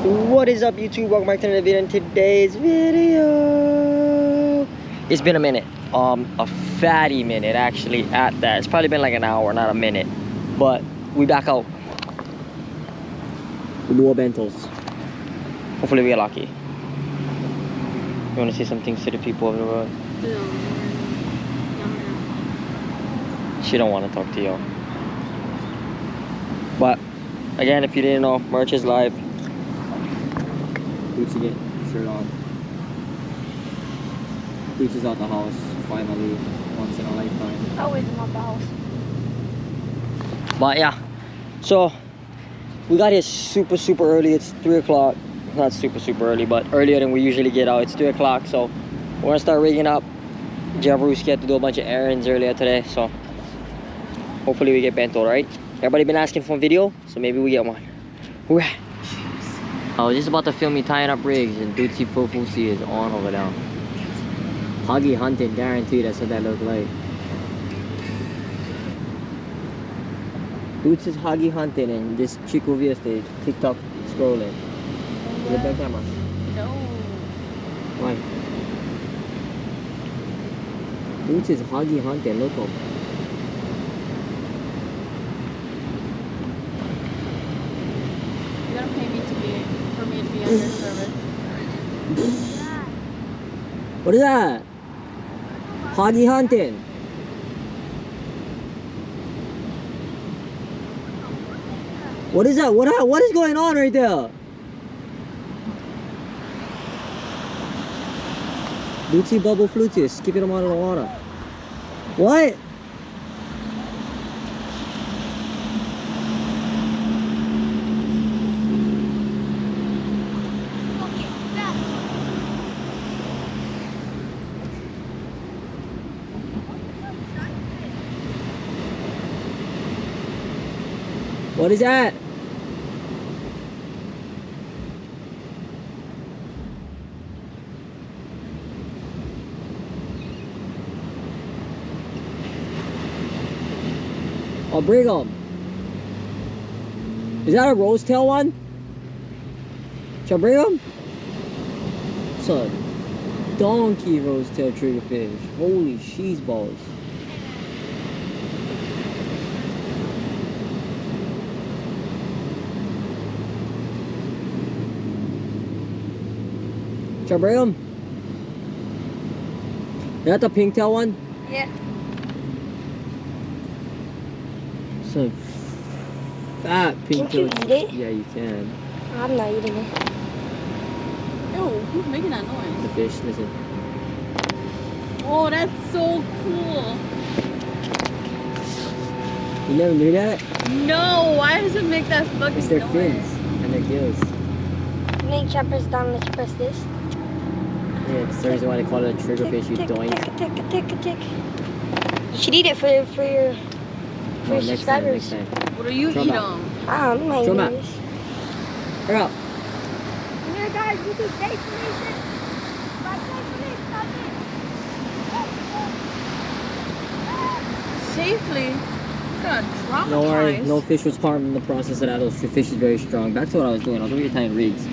What is up, YouTube? Welcome back to another video. In today's video, it's been a minute, a fatty minute actually at that. It's probably been like an hour, not a minute, but we back out. Ulua bentos. Hopefully we get lucky. You want to say some things to the people of the road? No. She don't want to talk to you. But again, if you didn't know, merch is live. Boots again, shirt on. Boots is out the house, finally, once in a lifetime. Always in the house. But yeah, so we got here super early. It's 3 o'clock. Not super early, but earlier than we usually get out. It's 3 o'clock, so we're gonna start rigging up. Javruski had to do a bunch of errands earlier today, so hopefully we get bento, right? Everybody been asking for a video, so maybe we get one. Hooray! I was just about to film me tying up rigs, and Dootsie Fofusi is on over there. Huggy hunting, guaranteed. That's what that looked like. Doots is huggy hunting, and this chick over here is TikTok scrolling. Is it back camera? No. Why? Doots is huggy hunting. Look up. You gotta pay me for me to be on your service. What is that? Huggy hunting. What is that? What is going on right there? Dootsie bubble flutists, keeping them out of the water. What? What is that? Oh, bring 'em. Is that a rose tail one? Shall I bring 'em? It's a donkey rose tail triggerfish. Holy cheese balls. Shall I bring 'em? Is that the pink tail one? Yeah. Some fat pink tail. Can you eat it? Yeah, you can. I'm not eating it. Ew, who's making that noise? The fish, listen. Oh, that's so cool. You never knew that? No, why does it make that fucking It's their noise? fins and their gills. Make choppers down, let's press this. Yeah, it's the reason why they call it a triggerfish, you doink. Tick. You should eat it for your Oh, next time, subscribers. next time. What do you Show eat 'em out. them? I'm not Show 'em eating out. this. Hurry up. Here, guys, you can stay for Safely? You got traumatized. Don't worry, no fish was harmed in the process of that. Those fish is very strong. Back to what I was doing. I was over here tying rigs.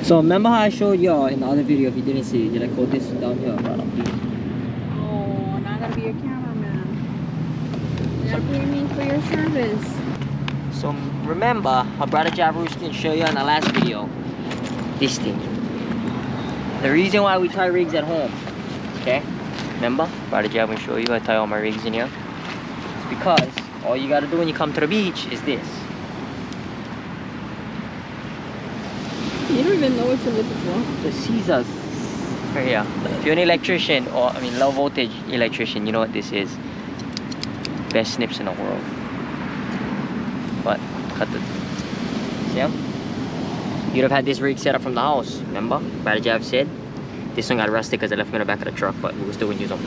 So remember how I showed y'all in the other video, if you didn't see it, did I quote this down here? Right up here. Oh, now I gotta be your cameraman. You gotta pay me for your service. So remember, our brother Javruski can show you in the last video, this thing. The reason why we tie rigs at home, okay? Remember, brother Jav will show you I tie all my rigs in here. It's because all you gotta do when you come to the beach is this. You don't even know what you're looking for. The scissors right here. If you're an electrician, or I mean low voltage electrician, you know what this is. Best snips in the world. But cut the, see them? You'd have had this rig set up from the house, remember? Brother Jav said. This one got rusted because I left them in the back of the truck, but we still wouldn't use them.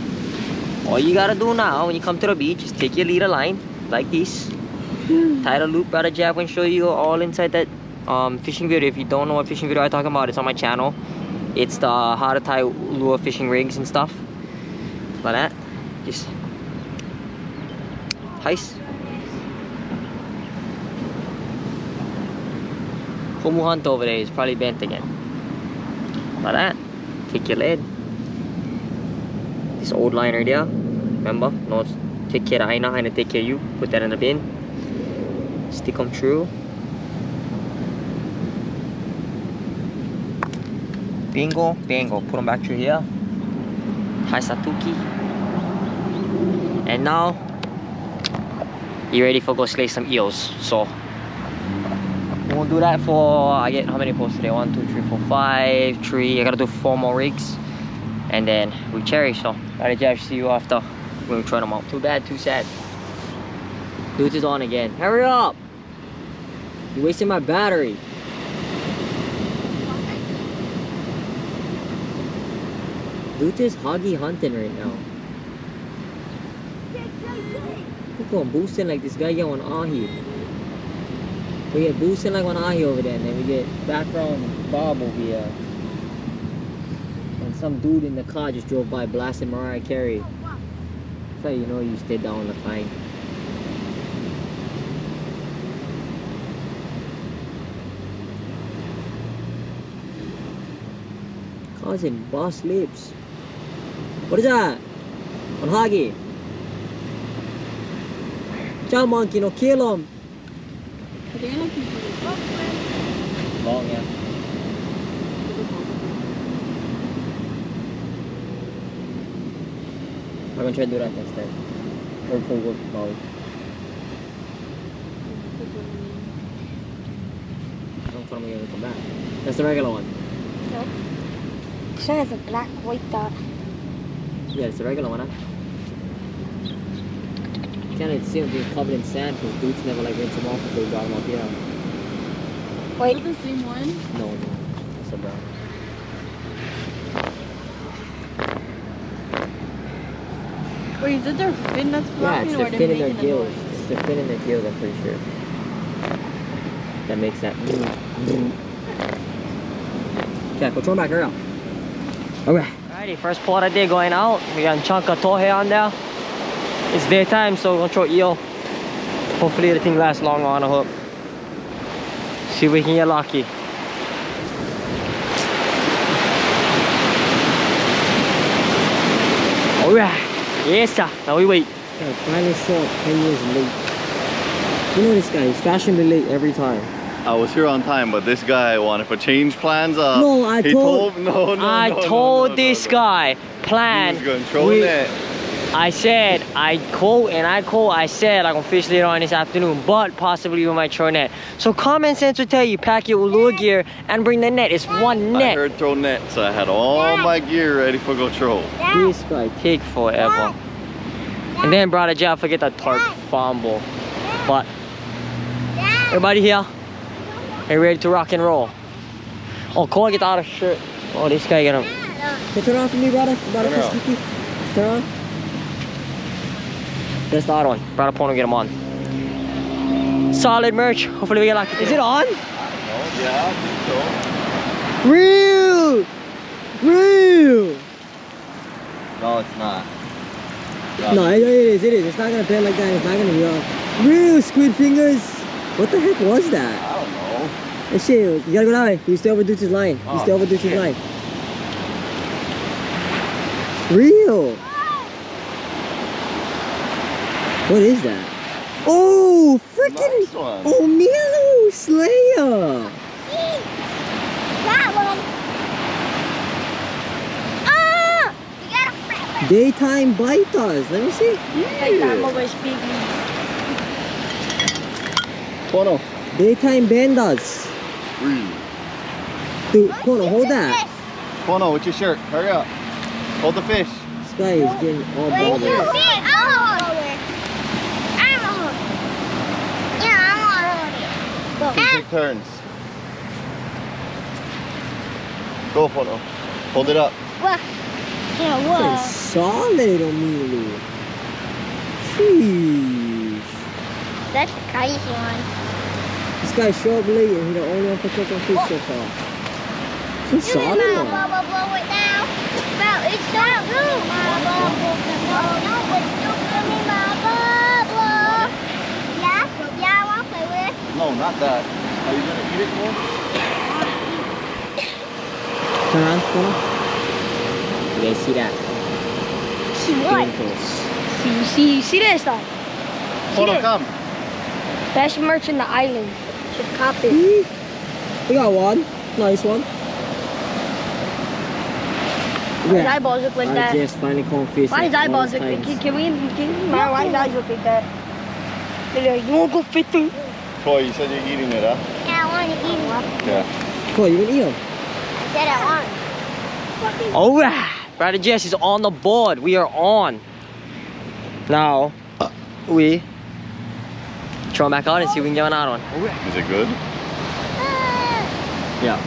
All you gotta do now when you come to the beach is take your leader line like this. Tie the loop. Brother Jav will show you all inside that fishing video. If you don't know what fishing video I'm talking about, it's on my channel. It's the how to tie Ulua fishing rigs and stuff like that. Just heist. Kumu Hunt over there is probably bent again. Like that. Take your lid. This old liner there. Remember? No, take care of Aina, Aina take care of you. Put that in the bin. Stick them through. Bingo, bingo. Put them back through here. Haisatuki. And now, you ready for go slay some eels. So, we'll do that for, I get how many posts today? 1, 2, 3, 4, 5, 3. I gotta do 4 more rigs. And then we cherish. So, gotta just see you after when we try them out. Too bad, too sad. Dude is on again. Hurry up! You're wasting my battery. Dude is hoggy hunting right now. We're going boosting like this guy get on Ahi. We get boosting like on Ahi over there, and then we get background Bob over here. And some dude in the car just drove by blasting Mariah Carey. That's how you know you stayed down on the climb. Causing boss lips. What is that? On Hagi. Chow monkey, no kill him. Long, yeah. I'm gonna try to do that next time. Or for work now. I'm gonna come back. That's the regular one. Nope. This one has a black white dot. Yeah, it's the regular one, huh? Can't see them being covered in sand because boots never like rinse them off before we brought them up here. Wait. Is it the same one? No, it's a brown. Wait, is it their fin that's Yeah, flopping it's or the they're fin in making their a gills. noise? It's the fin in their gills, I'm pretty sure. That makes that. Okay, go throw them back, hurry up. Alright. Alrighty, first plot of the day going out. We got a chunk of tohe on there. It's daytime, so we're gonna throw eel. Hopefully the thing lasts long on a hook. See if we can get lucky. Alright. Yes, sir. Now we wait. Okay, finally short 10 years late. You know this guy, he's fashionably late every time. I was here on time, but this guy wanted for change plans. No, I told this guy, plan. He was going to throw net. I said, I quote, I said, I'm gonna fish later on this afternoon, but possibly we might throw net. So common sense would tell you, pack your Ulua gear and bring the net. It's one net. I heard throw net, so I had all my gear ready for go throw. This guy take forever. And then brother Jeff forget the tarp fumble. But everybody here, are you ready to rock and roll? Oh, Cole, get out of shirt. Oh, this guy got him. Hey, turn on for me, brother. Brother, turn on. That's the other one. Brother Pono, get him on. Solid merch. Hopefully we get lucky. Is it on? Yeah, I think so. Real! Real! No, it's not. No, it is. It's not gonna bend like that. It's not gonna be on. Real squid fingers. What the heck was that? I don't know. Hey, shit, you gotta go that way. You stay over Deuce's line. You stay over Deuce's line. Real! What is that? Oh, freaking Nice one. Omilus Slayer! That one. Oh! You got a friend. Daytime Baitcast. Let me see. Like that always big. Pono. Daytime Bendas. Really? Dude, Pono, hold that. Pono, with your shirt. Hurry up. Hold the fish. This guy is getting all Wait, bothered. I'm a holder. I'm a holder. Yeah, I'm a holder. Go. Take turns. Go, Pono. Hold it up. What? Yeah, That's what? solid, Omilus. Jeez. That's a crazy one. This guy showed up late and he's the only one for cooking fish so far. It's a solid one. Blow it down. Well, it's so good. No, but don't give me my bubble. Yeah, I want to play with it. No, not that. Are you going to eat it more? Turn around, Bono. You guys see that? See what? Bentos. See this though? Photo, come. Best merch in the island. Should cop it. We got one. Nice one. His eyeballs look like that. Just finally caught fish. Why his eyeballs look like that? Can why his eyes look like that? They're like, you won't go fit through. Troy, you said you're eating it, huh? Yeah, I want to eat it. Yeah. Cool, you can eat them. I said I want. Alright, Brother Jess is on the board. We are on. Now, we throw him back out and see if we can get another one. Is it good? Yeah.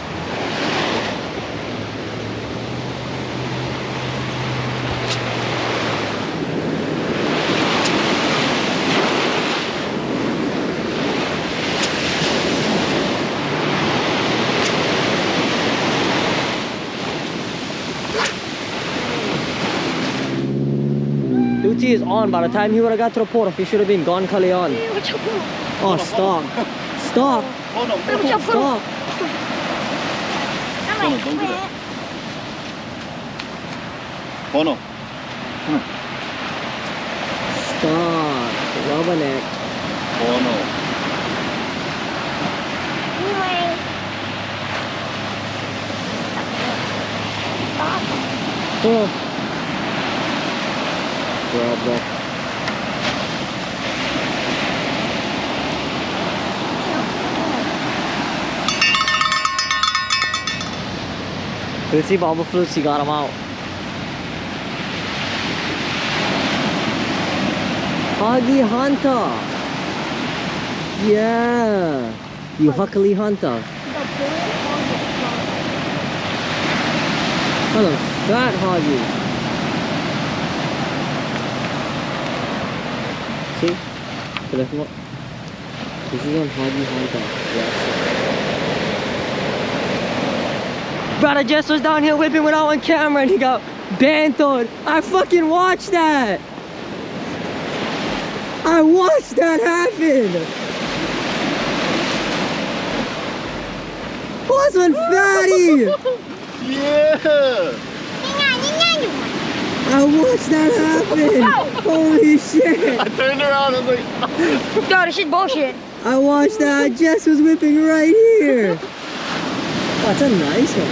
Duty is on. By the time he would have got to the port, he should have been gone, Kalion. Oh, stop. Stop. Oh no, Stop. Bono, don't do that. Bono. Stop. Rubberneck. Bono. Oh. Rubber. Lucy Bobber Flutes, he got him out. Huggy Hunter. Yeah. You Huckly Hunter. Hello, fat Huggy. See? Look what. This is on Huggy Hunter. Yes. Brother Jess was down here whipping without one camera and he got bantoed. I fucking watched that. I watched that happen. What's on fatty? Yeah! I watched that happen. Holy shit. I turned around and was like, Yo, this shit bullshit. I watched that. Jess was whipping right here. That's a nice one.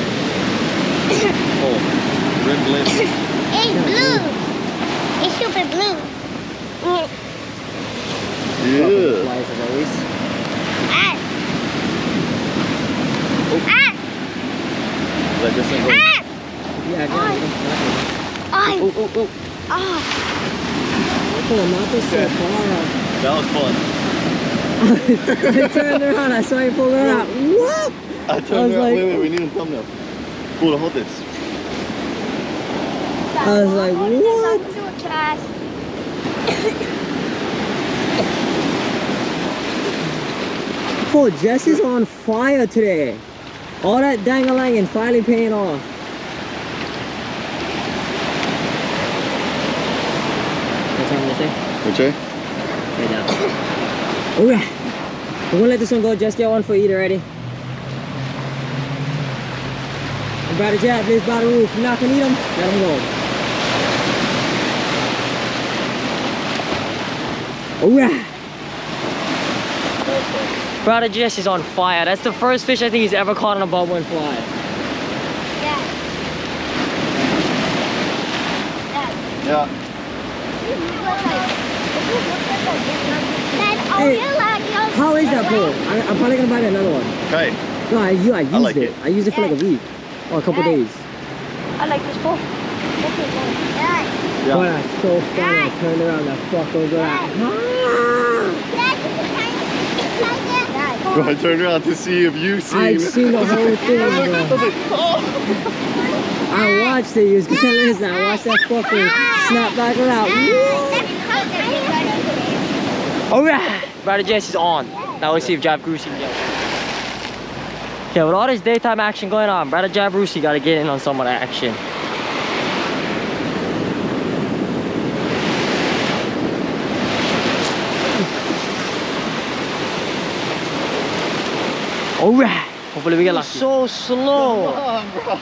oh, red lip. It's blue. It's super blue. Yeah. Flies as always. Ah. Oh. Ah. Let this thing go. Ah. Yeah, Ay. oh, oh, oh. Ah. Oh, not this so far. That was fun. I turned around. I saw you pull her out. Whoop! I turned was around. like- Wait, we need a thumbnail. Cool, hold this. I was like, what? Oh, Jess is on fire today. All that dang-a-lang and finally paying off. What's I'm gonna say? Which way? Right now. Alright. We're gonna let this one go. Just get one for eat already. Brother Jab lives by the roof. You're not gonna eat them? Let them go. Alright. Brother Jess is on fire. That's the first fish I think he's ever caught on a bubble and fly. Yeah. Hey, how is that pole? I'm probably gonna buy another one. Okay. No, I used like it. it. I used it for like a week or a couple days. I like this pole. Yeah. But that's so funny. I turned around, that fucker was like, Bro, I turned around to see if you seen. I've seen the whole thing, I was bro. like, oh. I watched it. You was gonna listen. I watched that fucking snap back around. Alright, Brother Jess is on. Now let's see if Jab Grusi can get one. Okay, with all this daytime action going on, Brother Jab Grusi gotta get in on some of the action. Alright, Hopefully we get lucky. So slow. Come on, bro.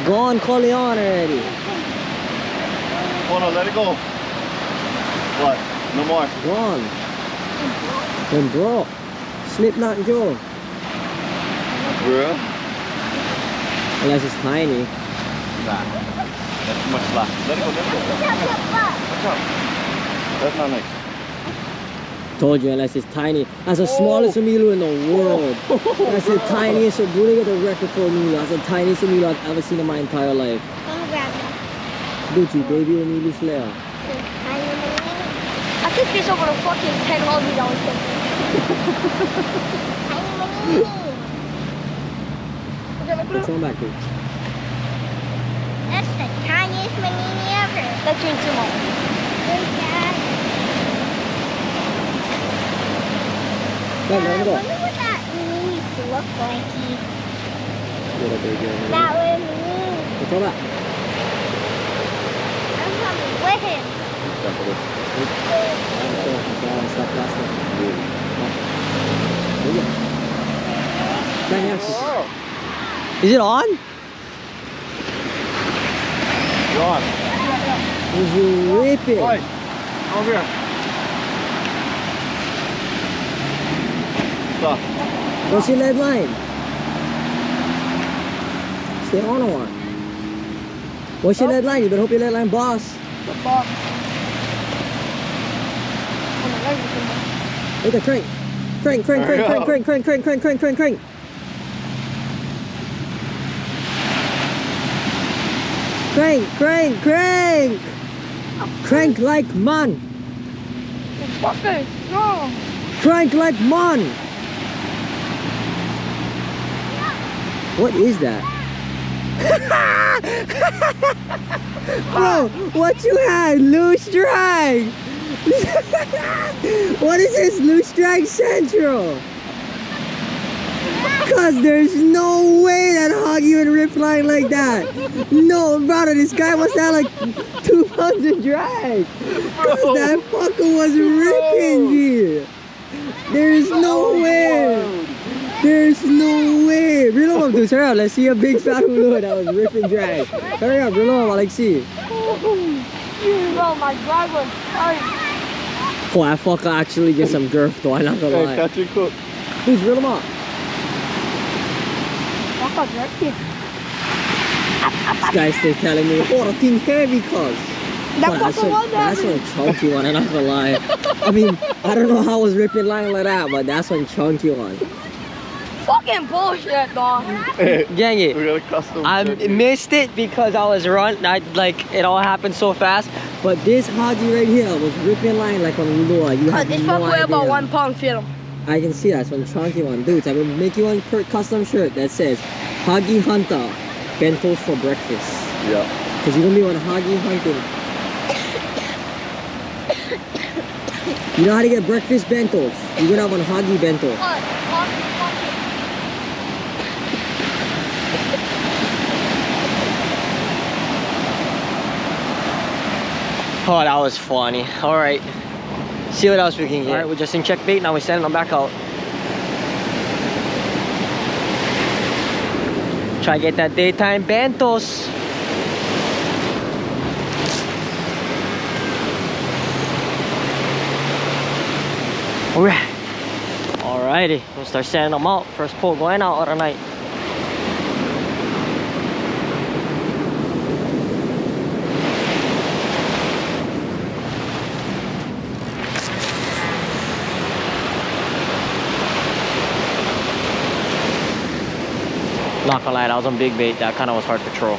Go on, call it on already. Oh no, let it go. What? No more. Go on. Then bro. Slip not Joe. Bro. Unless it's tiny. Nah. That's too much slack. Let it go, let it go. Watch out. That's not nice. Told you, unless it's tiny. That's the smallest Omilus in the world. That's the tiniest. So Bruno got the record for Omilus. That's the tiniest Omilus I've ever seen in my entire life. Come grab it. Gucci, baby Omilus Slayer. I think this over the fucking $10 thing. What's wrong back there? That's the tiniest manini ever. That's your small. There's that. Go, let him I go. wonder what that manini used to look like. Little baby Omilus. That was manini. What's wrong back? I'm coming with him. Stop plastic. Is it on? You're on. Is you ripping? Oi. Over here. Stop. What's your lead line? Stay on or what? What's your lead line? You better hope your lead line boss. The box. Look at crank. Crank, crank, crank, crank, crank, crank, crank, crank, crank, crank, crank. Crank, crank, crank. Crank like man. Fucker, no. Crank like man. What is that? Bro, what you had? Loose drag. What is this? Loose drag central? Cause there's no way that Hoggy would rip line like that. No, brother, this guy must have like 2 pounds of drag. Cause that fucker was ripping here. There's no way. There's no way. Reel him up, dude. Hurry up. Let's see a big fat Ulua that was ripping drag. Hurry up, reel him up. I like see. You know my drag was tight. Oh, that fucker actually get some girth though. I'm not gonna Hey, lie. catch and cook. Dude, reel him up. Fucker, right here. This guy's still telling me, oh, the thing heavy, cuz. That's one chunky one, I'm not gonna lie. I mean, I don't know how I was ripping line like that, but that's one chunky one. Fucking bullshit, dog. Hey, Dang it. we got a custom. I missed it because I was it all happened so fast. But this Hoggy right here was ripping line like on Ulua. You have This no fucker weigh idea. about 1 pound film. I can see that's one chunky one. Dudes, I will make you one custom shirt that says Hoggy Hunter, bentos for breakfast. Yeah. Cause you're gonna be on Hoggy hunting. You know how to get breakfast bentos? You're gonna have one Hoggy bento. Oh, that was funny. All right. See what else we can get. All right, we're just in check bait. Now we're sending them back out. Try to get that daytime bentos. All right. Alrighty. We'll start sending them out. First pull going out of the night. Not gonna lie, that was on big bait. That kind of was hard to throw.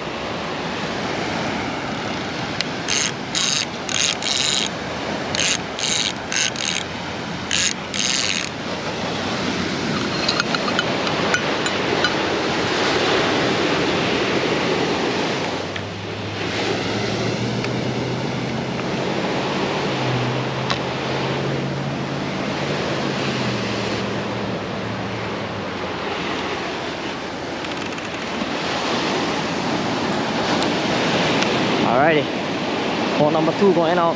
Alrighty, pole number 2 going out.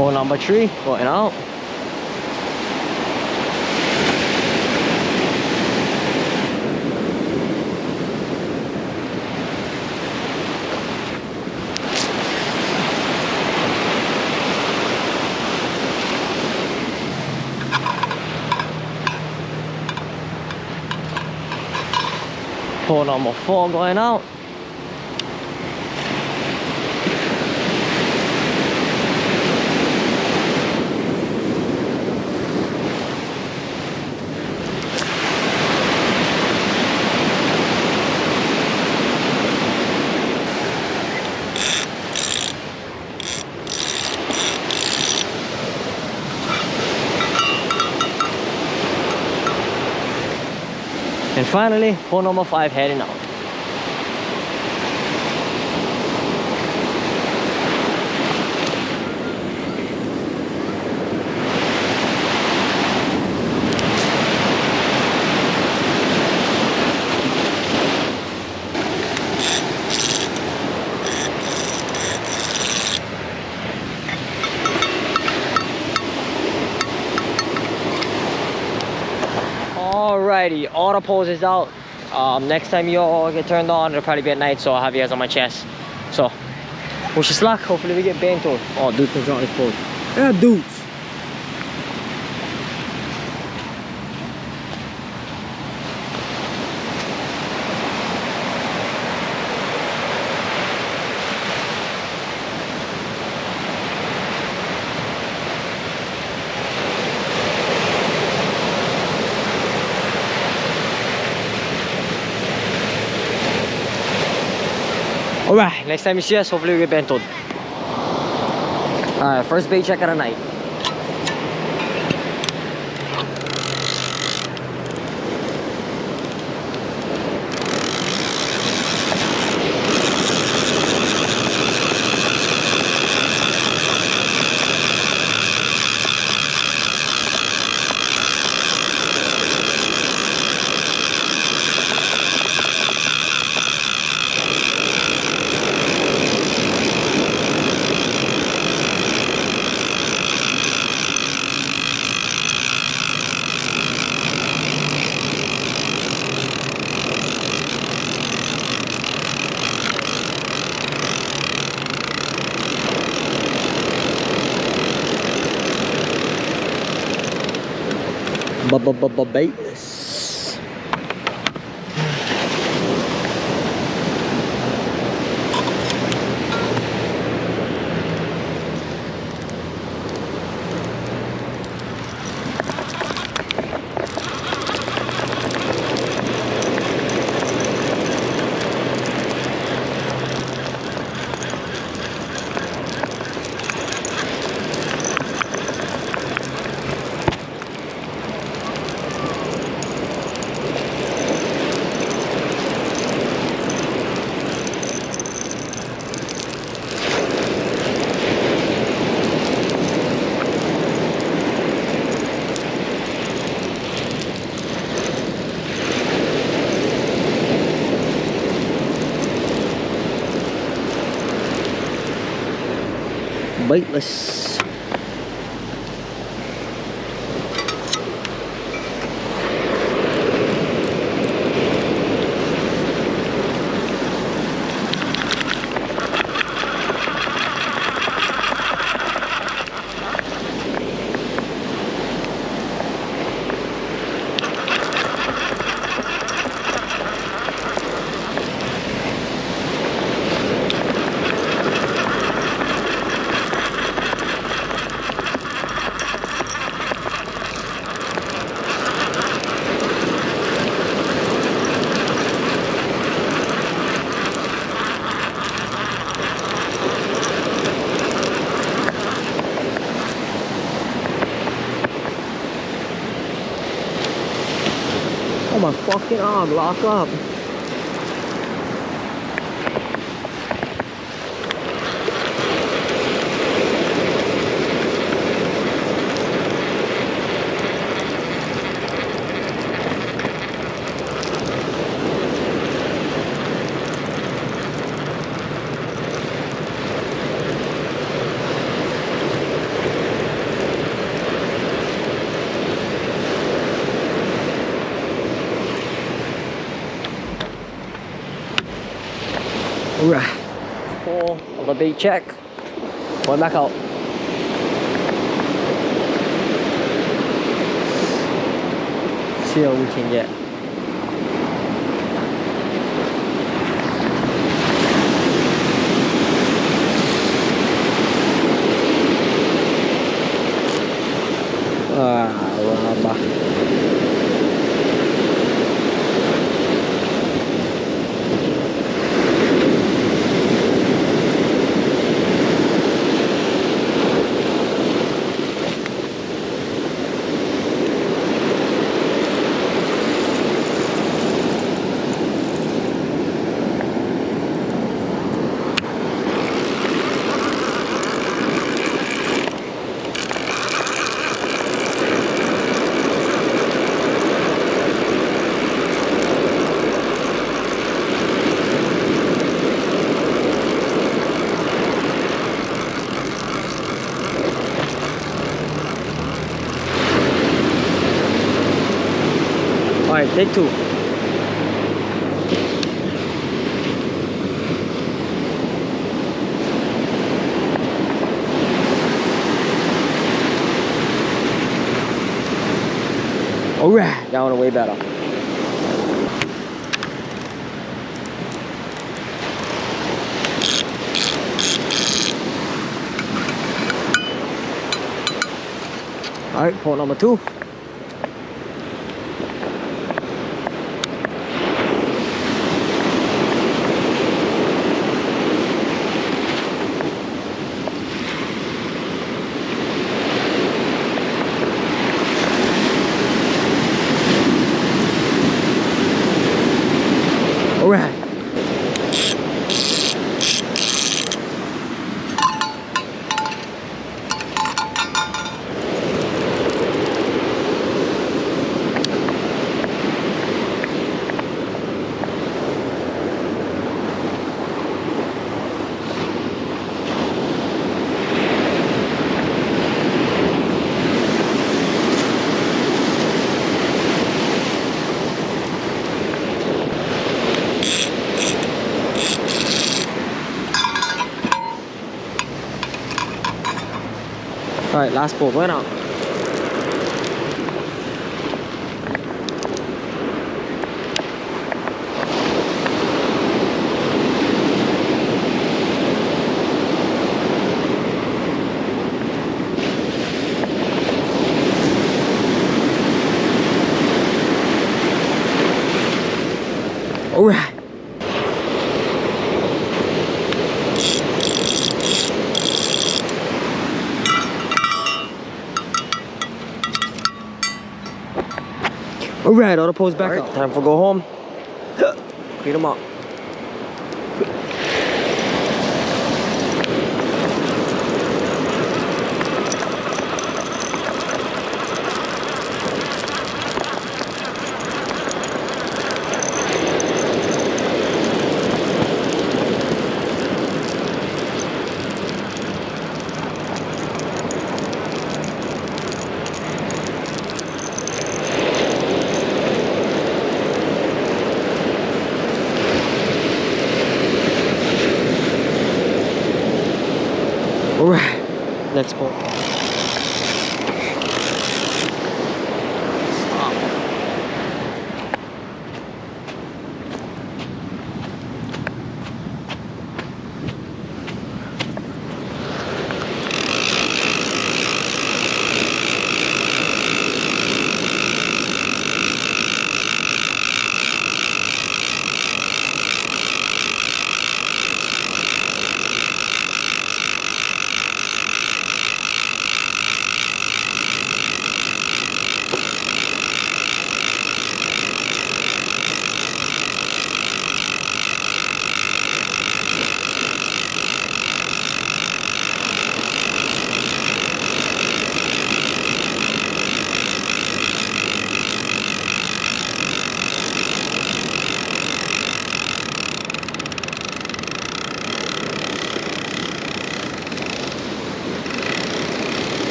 Pole number 3 going out. Pole number 4 going out. And finally, pole number 5 heading out. Alrighty, all the poles is out. Next time you all get turned on, it'll probably be at night, so I'll have you guys on my chest. So, wish us luck. Hopefully we get banged to it. Oh, dude's controlling his pole. Yeah, dudes. Alright, next time you see us, hopefully we get bentoed. Alright, first bait check of the night. Baitless. Baitless. Oh my fucking arm, lock up. Alright. Pull of a bait check. Going back out. See what we can get. Wala ba? Alright, take two. Alright, that one way better. Alright, point number two. Alright. Alright, last pull, going out. Alright. Alright, auto pose back up. Time for go home. Clean them up. Alright, next pull.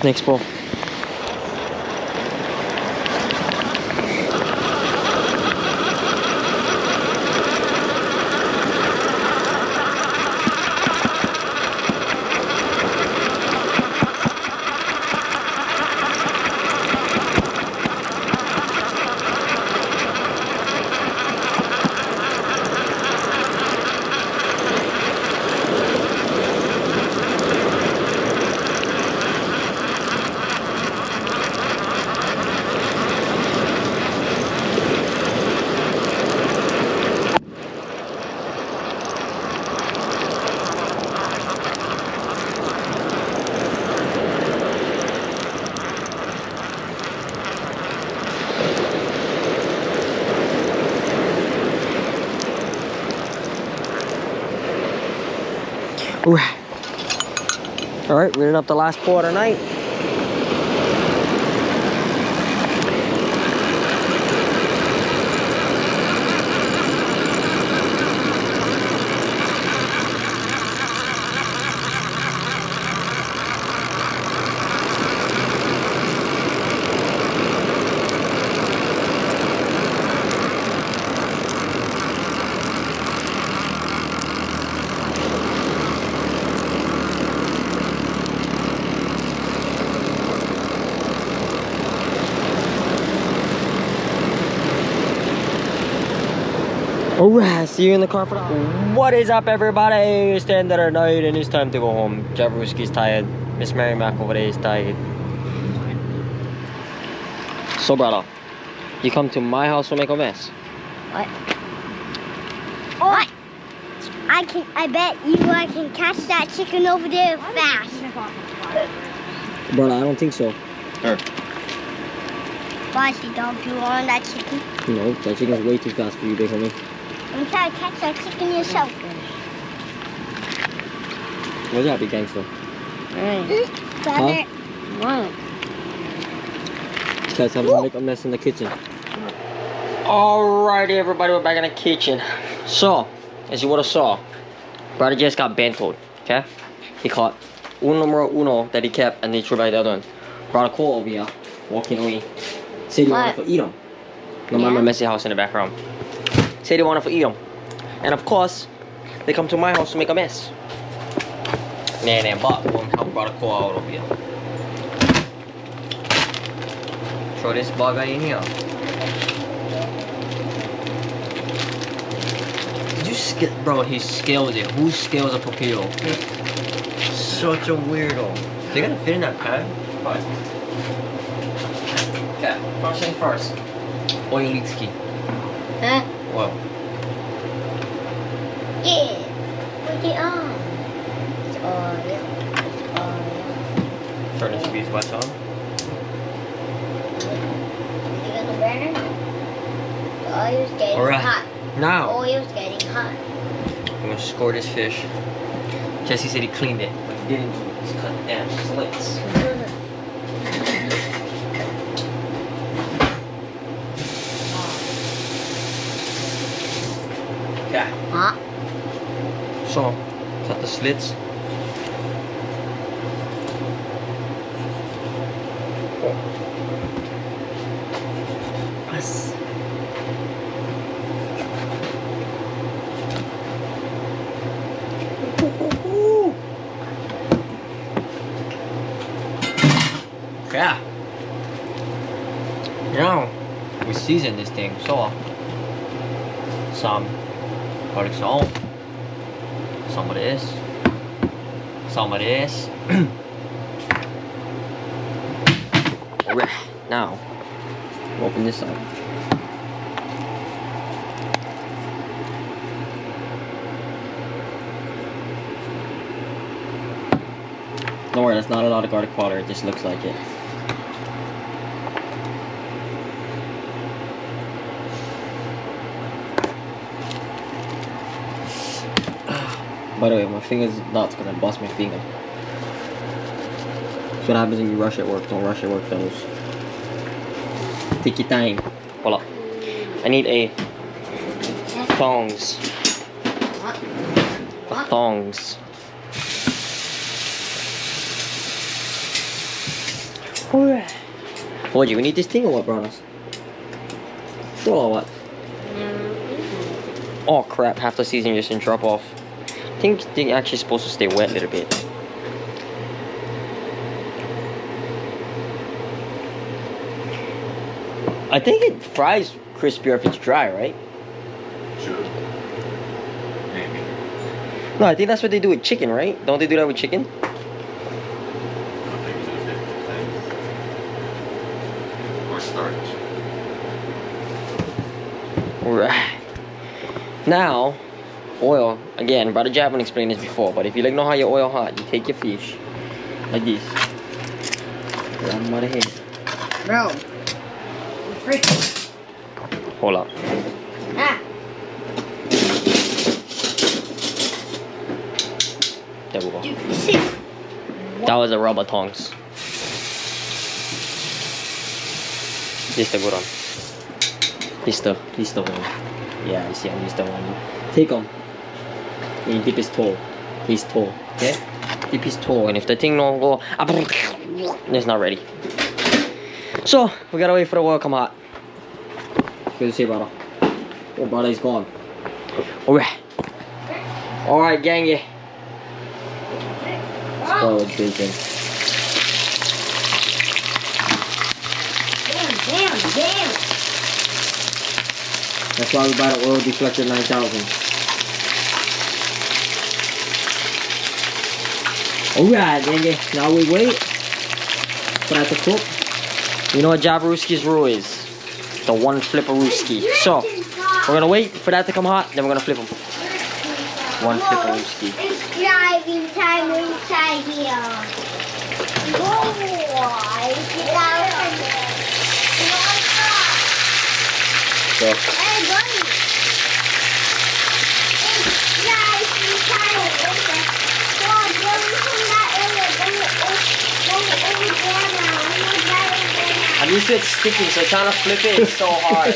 Next pull. Alright, reading up the last pour of the night. Alright, see you in the car for that. What is up, everybody? It's the end of the night and it's time to go home. Jabruski's tired. Miss Mary Mac over there is tired. So, brother, you come to my house to make a mess. What? What? I bet you I can catch that chicken over there fast. Brother, I don't think so. Here. Why she don't do on that chicken? No, that chicken's way too fast for you, big homie. I'm trying to catch that chicken yourself. What's that, big gangster? Brother. This guy's having to make a mess in the kitchen. Alrighty, everybody, we're back in the kitchen. So, as you would have saw, brother just got bentoed, okay? He caught numero uno that he kept and he threw by the other one. Brother Cole over here, walking away. Said he wanted to eat them. No mind my messy house in the background. Said he wanted to eat them. And of course, they come to my house to make a mess. Nah, but we'll help brother Cole out over here. Throw this bugger in here. Bro, he scales it. Who scales a Papio? Such a weirdo. They're gonna fit in that pan? Fine. Okay, first thing first. Oil leaks key. Huh? Oil. Yeah. Put it on. It's oil. Turn this squeeze wet on. Is it gonna burn? The oil's getting hot. Now, Oil's getting hot. I'm gonna score this fish. Jesse said he cleaned it, but he didn't. He's cut down slits. Yeah. Hot. So, cut the slits. Yes. Yeah. You know, we season this thing, so some garlic salt, some of this, Alright, now open this up. Don't worry, that's not a lot of garlic powder, it just looks like it. By the way, my finger's nuts because I bust my finger. That's what happens when you rush at work. Don't rush at work, fellas. Take your time. Hold up. I need a thongs. A thongs. What, you need this thing or what, brothers? Sure or what? Oh crap, half the season just didn't drop off. I think they're actually supposed to stay wet a little bit. I think it fries crispier if it's dry, right? Sure. Maybe. No, I think that's what they do with chicken, right? Don't they do that with chicken? Or starch. Right. Now, oil. Again, Brother Javin explained this before, but if you like know how your oil hot, you take your fish like this. Grab them by the head. Bro. Freaking. Hold up. Ah. There we go. That was a rubber tongs. This the good one. This the one. Yeah, you see, this the one. Take him. And you dip his toe. Okay? Dip his toe, and if the thing don't go, it's not ready. So we gotta wait for the oil to come hot. Good to see, brother. Oh, brother, he's gone. Alright, gangy. Let's go with bacon. Damn. That's why we buy the oil deflector 9000. Alright, gangy. Now we wait for that to cook. You know what Jabarooski's rule is? The one flipperooski. So, we're gonna wait for that to come hot, then we're gonna flip them. One flipperooski. It's driving time inside here. So, Hey, buddy. It's driving time. I'm used to it sticking, so trying to flip it is so hard.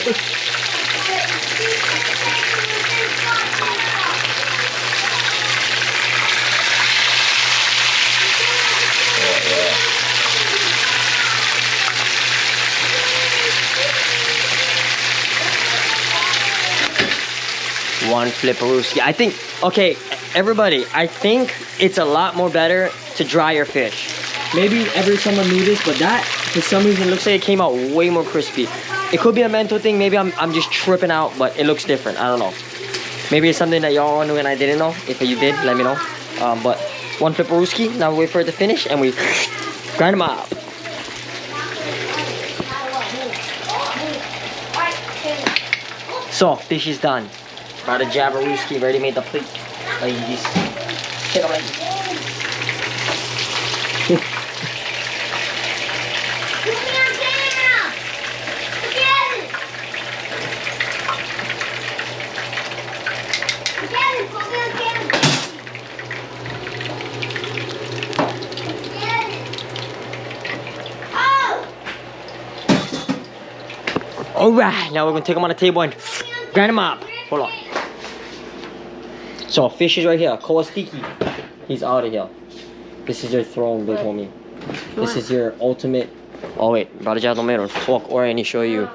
One flipperooski. I think, okay, everybody, I think it's a lot more better to dry your fish. Maybe every someone knew this, but that, for some reason, looks like it came out way more crispy. It could be a mental thing. Maybe I'm just tripping out, but it looks different. I don't know. Maybe it's something that y'all knew and I didn't know. If you did, let me know. But one flipperooski. Now we wait for it to finish, and we grind them up. So, fish is done. Brought a Jabarooski, ready made the plate. Like this. Take them like this. Alright, now we're gonna take them on the table and grind them up. Hold on. So, fish is right here. Kowastiki. He's out of here. This is your throne, big homie. This is your ultimate. Oh, wait. Brother Jazz don't make it. Fuck, or I need to show you.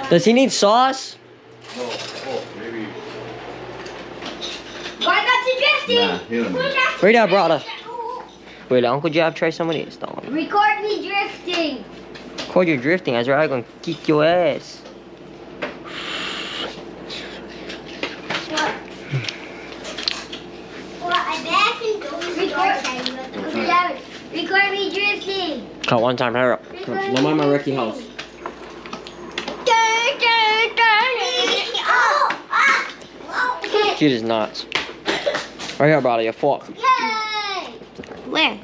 Does he need sauce? No, maybe. Why not drifting? Right there, brother. Wait, Uncle Jab, try some of this. Record me drifting. Record you drifting. That's right. I'm gonna kick your ass. Record me drifting. Cut one time, hurry up. No mind my wrecky house. She is nuts. Right here, brother, your fork. Where?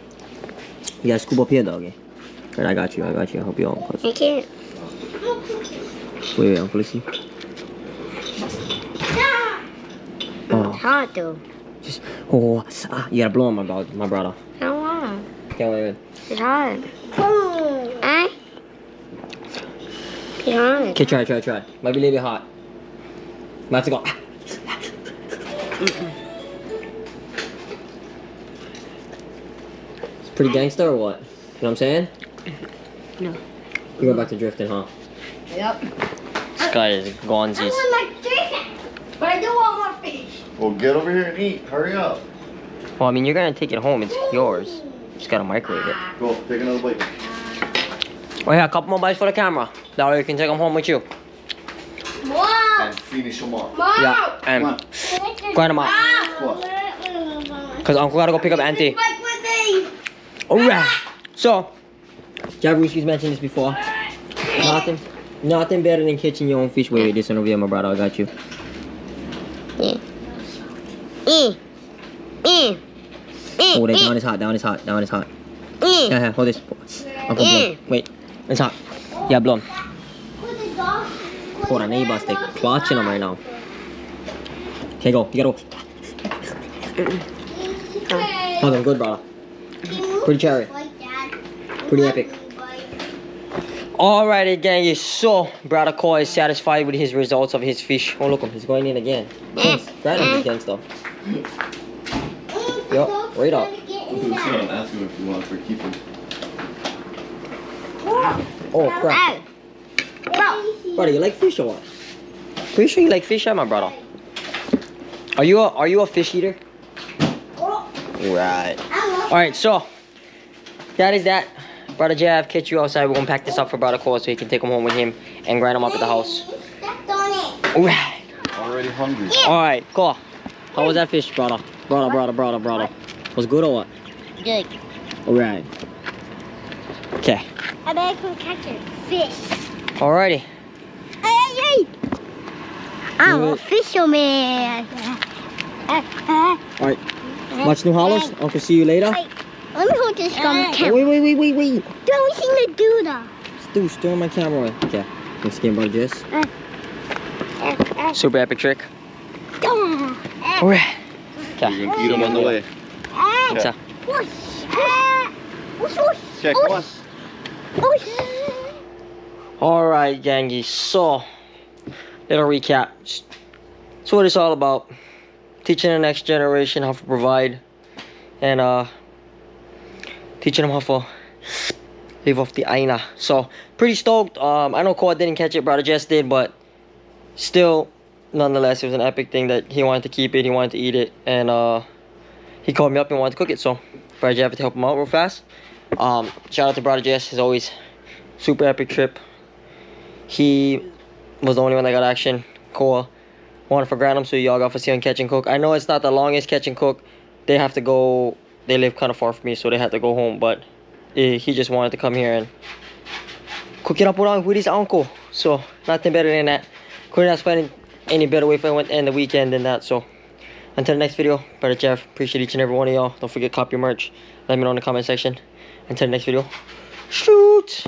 You gotta scoop up here, doggy. Right, I got you. I hope you don't. I can't. Wait, Uncle, let's see. Oh. Hard though. Just, you gotta blow on my brother. I don't want. Okay, wait. It's hard. Eh? It's hard. Okay, try. Might be a little bit hot. Might have to go. It's pretty gangster or what? You know what I'm saying? No. You go back to drifting, huh? Yep. This guy is gonzies. I want my drifting, but I do want more fish. Well, get over here and eat. Hurry up. Well, I mean, you're gonna take it home. It's yours. You just gotta microwave it. Go, take another plate. Oh yeah, a couple more bites for the camera. That way you can take them home with you. Mom! And finish them off. Mom! Yeah, and Come on. grind them up. What? Cause Uncle gotta go pick up Auntie. Fight with me! Alright. So, Jabarooski's mentioned this before. Nothing better than catching your own fish. Wait, this one over here, my brother. I got you. Hold it. Down is hot. Yeah, hold this. Uncle, blow. Wait, it's hot. Yeah, blow. Hold on, now you busted. Clutching them right now. Okay, go. You gotta go. How's it? Good, brother. Pretty cherry. Pretty epic. Alrighty, gang. So, brother Cole is satisfied with his results of his fish. Oh, look him. He's going in again. Grab him, gang stuff. Yup, right up. I'm asking if you want for keeping. Oh, crap. Brother, you like fish or what? Pretty sure you like fish, huh, my brother? Are you a fish eater? Right. Alright, so that is that. Brother Jav, catch you outside. We're gonna pack this up for Brother Cole so he can take him home with him and grind him up at the house. Alright. Already hungry. Alright, cool. How was that fish, brother? Brother. Was good or what? Good. Alright. Okay. I bet I can catch a fish. Alrighty. Hey. I'm a fisherman. Alright. Much new hollers. Uncle, see you later. Wait, let me hold this gum camera. Wait. Don't seem to do that. Stu, stir my camera away. Okay. Let's get about this. Super epic trick. Alright. Okay. You're gonna eat them on the way. What's up? Check, come on. Alright, gangy. So, little recap. That's what it's all about. Teaching the next generation how to provide. And teaching them how to live off the aina. So, pretty stoked. I know Cole didn't catch it, Brother Jess did, but still, nonetheless, it was an epic thing that he wanted to keep it, he wanted to eat it, and he called me up and wanted to cook it, so Brother Jeff had to help him out real fast. Shout out to Brother Jess, as always. Super epic trip. He was the only one that got action. Cole wanted for Granum, so y'all got for see him catch and cook. I know it's not the longest catch and cook. They have to go, they live kind of far from me, so they had to go home, but he just wanted to come here and cook it up with his uncle. So, nothing better than that. Couldn't ask for any better way for to end the weekend than that. So, until the next video, Brother Jeff, appreciate each and every one of y'all. Don't forget, copy your merch. Let me know in the comment section. Until the next video, shoot!